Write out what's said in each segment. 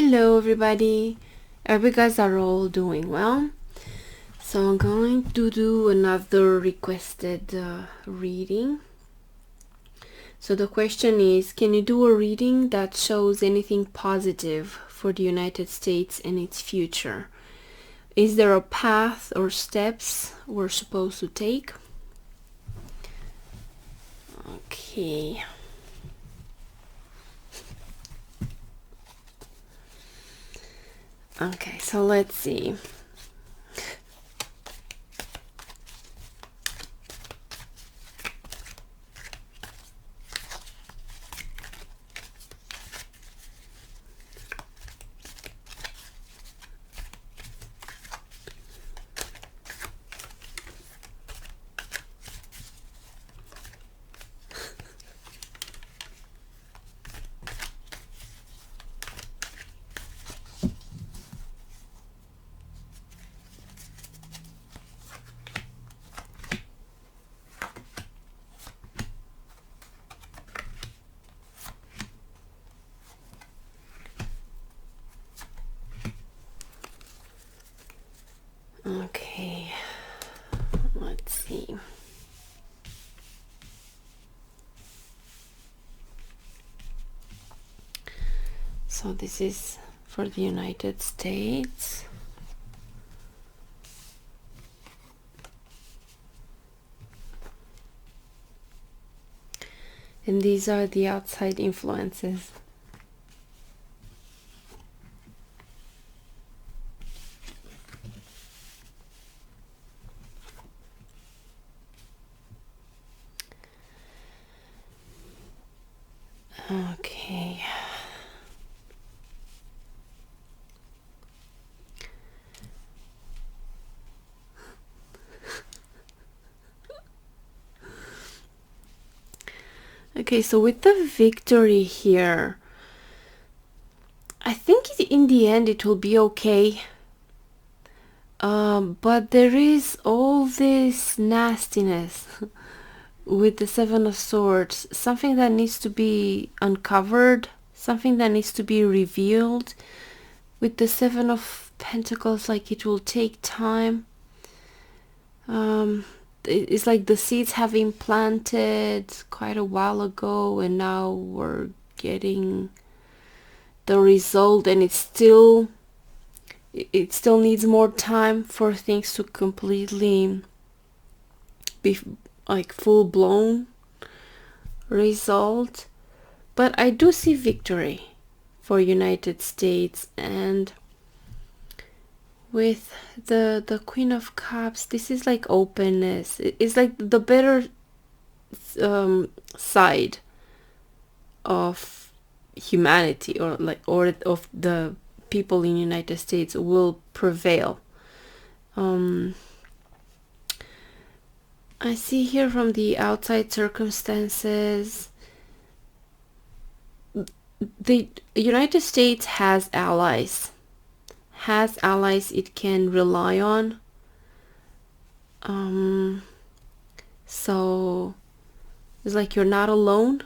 Hello everybody, I hope you guys are all doing well. So I'm going to do another requested reading. So the question is, can you do a reading that shows anything positive for the United States and its future? Is there a path or steps we're supposed to take? Okay. Okay, so let's see. Okay, let's see. So this is for the United States. And these are the outside influences. Okay. Okay, so with the victory here, I think in the end it will be okay. But there is all this nastiness with the Seven of Swords, something that needs to be uncovered, something that needs to be revealed. With the Seven of Pentacles, like it will take time. It's like the seeds have been planted quite a while ago and now we're getting the result, and it still needs more time for things to completely be like full-blown result. But I do see victory for United States. And with the Queen of Cups, this is like openness. It's like the better side of humanity, or of the people in United States will prevail. I see here from the outside circumstances, the United States has allies it can rely on. So it's like you're not alone.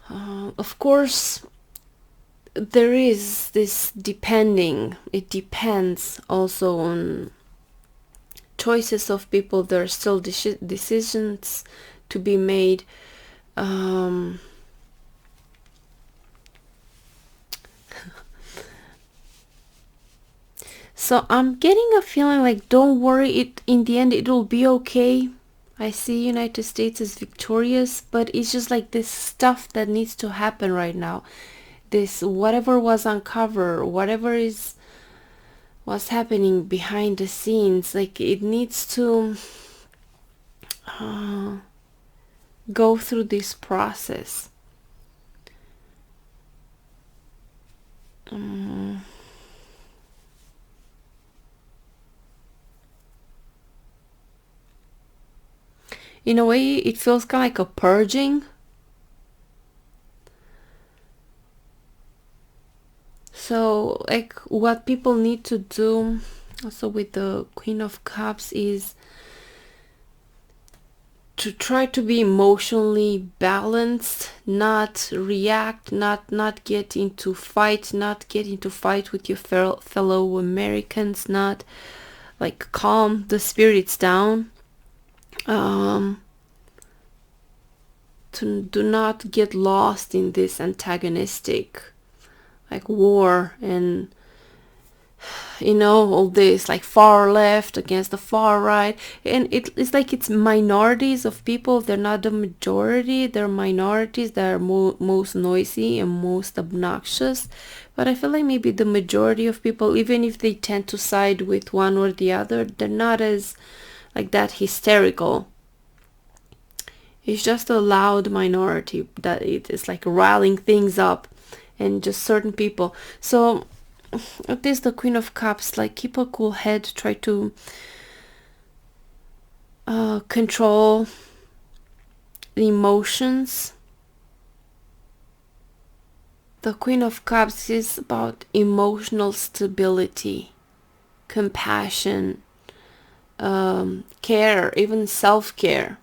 Of course, there is this it depends also on choices of people. There are still decisions to be made. So I'm getting a feeling like, don't worry, in the end it will be okay. I see United States is victorious, but it's just like this stuff that needs to happen right now. This whatever was uncovered, what's happening behind the scenes, like it needs to go through this process. In a way, it feels kind of like a purging. So, like, what people need to do also with the Queen of Cups is to try to be emotionally balanced, not react, not get into fight, with your fellow Americans, not like calm the spirits down, to do not get lost in this antagonistic like war, and all this like far left against the far right, and it's like it's minorities of people. They're not the majority, they're minorities that are most noisy and most obnoxious. But I feel like maybe the majority of people, even if they tend to side with one or the other, they're not as like that hysterical. It's just a loud minority that it is like riling things up, and just certain people. So at least the Queen of Cups, like, keep a cool head, try to control the emotions. The Queen of Cups is about emotional stability, compassion, care, even self-care.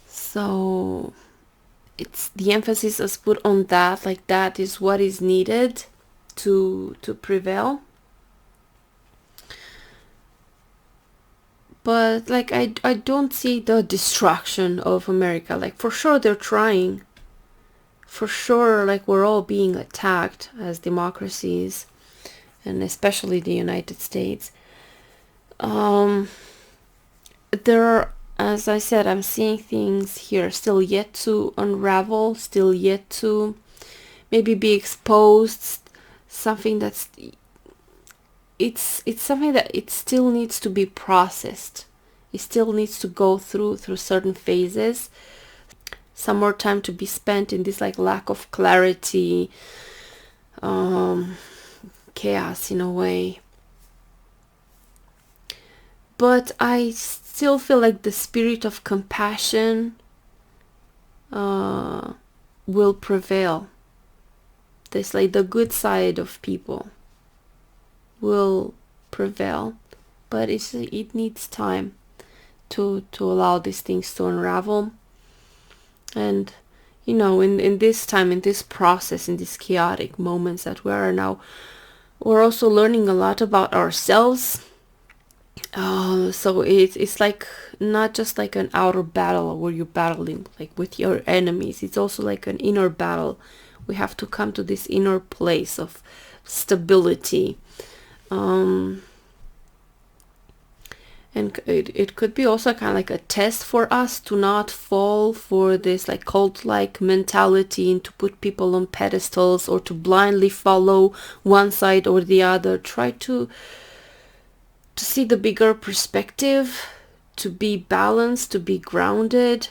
So it's the emphasis is put on that, like that is what is needed to prevail. But like I don't see the destruction of America. Like for sure they're trying. For sure, like we're all being attacked as democracies, and especially the United States. There are, as I said, I'm seeing things here still yet to unravel, still yet to maybe be exposed. Something that's it's something that it still needs to be processed. It still needs to go through certain phases. Some more time to be spent in this like lack of clarity, chaos in a way. But I still feel like the spirit of compassion will prevail. This like the good side of people will prevail, but it needs time to allow these things to unravel. And in this time, in this process, in these chaotic moments that we are now, we're also learning a lot about ourselves. So it's like not just like an outer battle where you're battling like with your enemies. It's also like an inner battle. We have to come to this inner place of stability. And it could be also kind of like a test for us to not fall for this like cult-like mentality and to put people on pedestals or to blindly follow one side or the other. Try to see the bigger perspective, to be balanced, to be grounded,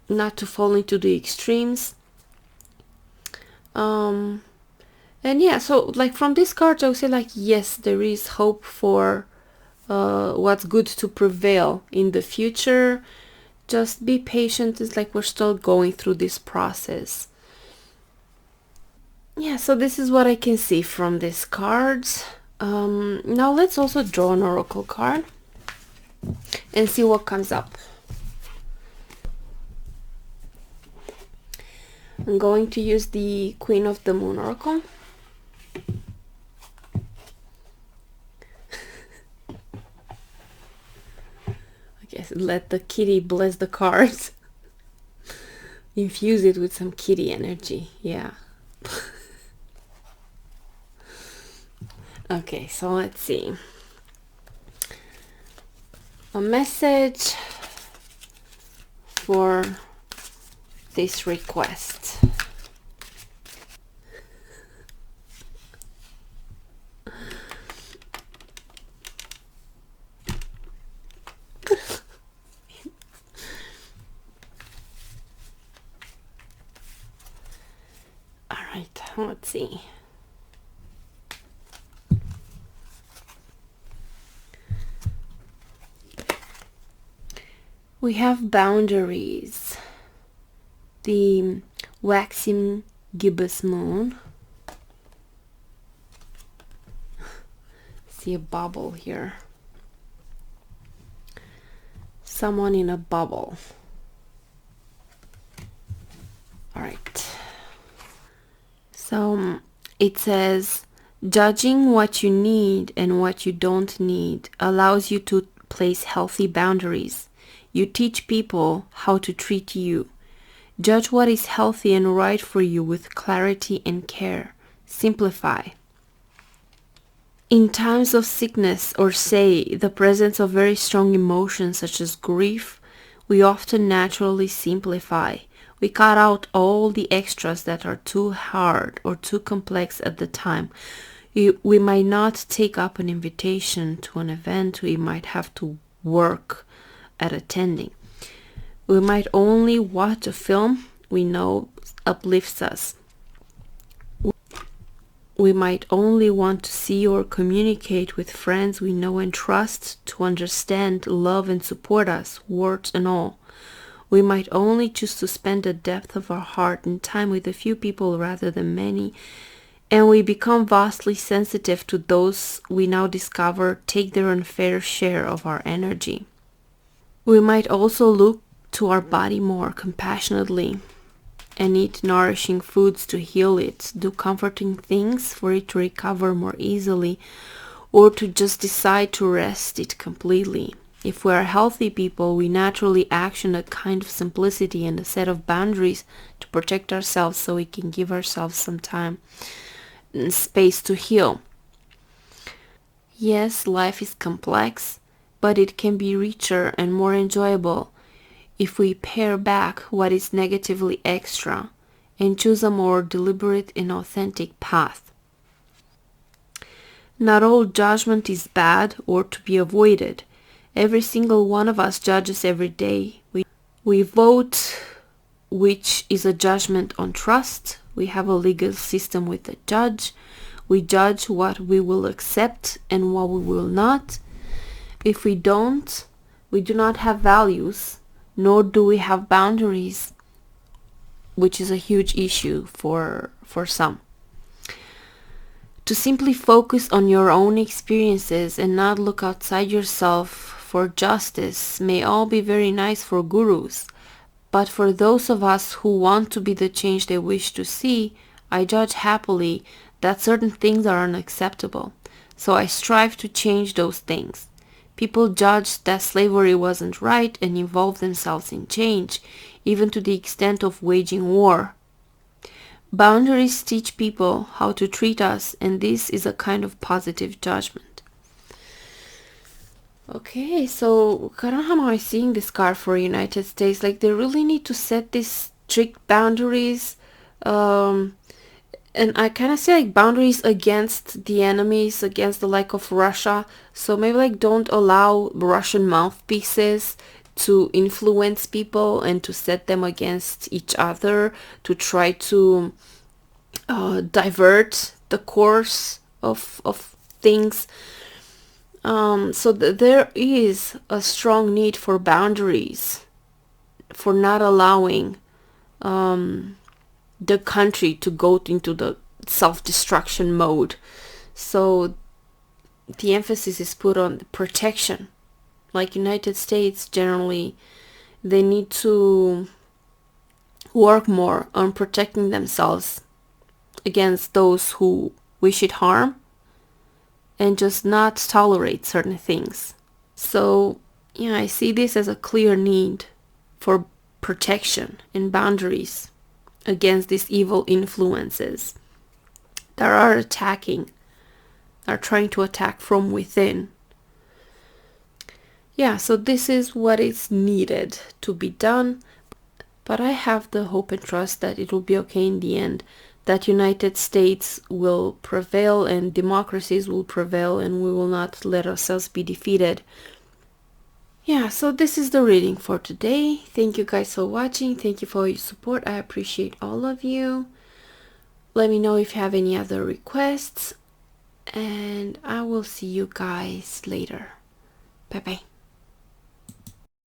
not to fall into the extremes. And yeah, so like from this card I would say like yes, there is hope for what's good to prevail in the future. Just be patient. It's like we're still going through this process. Yeah, so this is what I can see from these cards. Now let's also draw an oracle card and see what comes up. I'm going to use the Queen of the Moon oracle. I guess let the kitty bless the cards. Infuse it with some kitty energy. Yeah. Okay, so let's see. A message for this request. All right, let's see. We have boundaries. The waxing gibbous moon. See a bubble here. someone in a bubble. All right. So it says, judging what you need and what you don't need allows you to place healthy boundaries. You teach people how to treat you. Judge what is healthy and right for you with clarity and care. Simplify. In times of sickness or say the presence of very strong emotions such as grief, we often naturally simplify. We cut out all the extras that are too hard or too complex at the time. We might not take up an invitation to an event we might have to work at attending. We might only watch a film we know uplifts us. We might only want to see or communicate with friends we know and trust to understand, love, and support us, warts and all. We might only choose to spend the depth of our heart and time with a few people rather than many, and we become vastly sensitive to those we now discover take their unfair share of our energy. We might also look to our body more compassionately and eat nourishing foods to heal it, do comforting things for it to recover more easily, or to just decide to rest it completely. If we are healthy people, we naturally action a kind of simplicity and a set of boundaries to protect ourselves so we can give ourselves some time and space to heal. Yes, life is complex, but it can be richer and more enjoyable if we pare back what is negatively extra and choose a more deliberate and authentic path. Not all judgment is bad or to be avoided. Every single one of us judges every day. We vote, which is a judgment on trust. We have a legal system with a judge. We judge what we will accept and what we will not. If we don't, we do not have values, nor do we have boundaries, which is a huge issue for some. To simply focus on your own experiences and not look outside yourself for justice may all be very nice for gurus, but for those of us who want to be the change they wish to see, I judge happily that certain things are unacceptable, so I strive to change those things. People judged that slavery wasn't right and involved themselves in change, even to the extent of waging war. Boundaries teach people how to treat us, and this is a kind of positive judgment. Okay, so how am I seeing this card for United States? Like, they really need to set these strict boundaries, and I kind of see like boundaries against the enemies, against the like of Russia. So maybe like don't allow Russian mouthpieces to influence people and to set them against each other, to try to divert the course of things. So there is a strong need for boundaries, for not allowing the country to go into the self-destruction mode. So the emphasis is put on the protection. Like United States, generally, they need to work more on protecting themselves against those who wish it harm and just not tolerate certain things. So, yeah, I see this as a clear need for protection and boundaries against these evil influences that are trying to attack from within. Yeah, so this is what is needed to be done, but I have the hope and trust that it will be okay in the end, that United States will prevail and democracies will prevail and we will not let ourselves be defeated. Yeah, so this is the reading for today. Thank you guys for watching. Thank you for your support. I appreciate all of you. Let me know if you have any other requests, and I will see you guys later. Bye bye.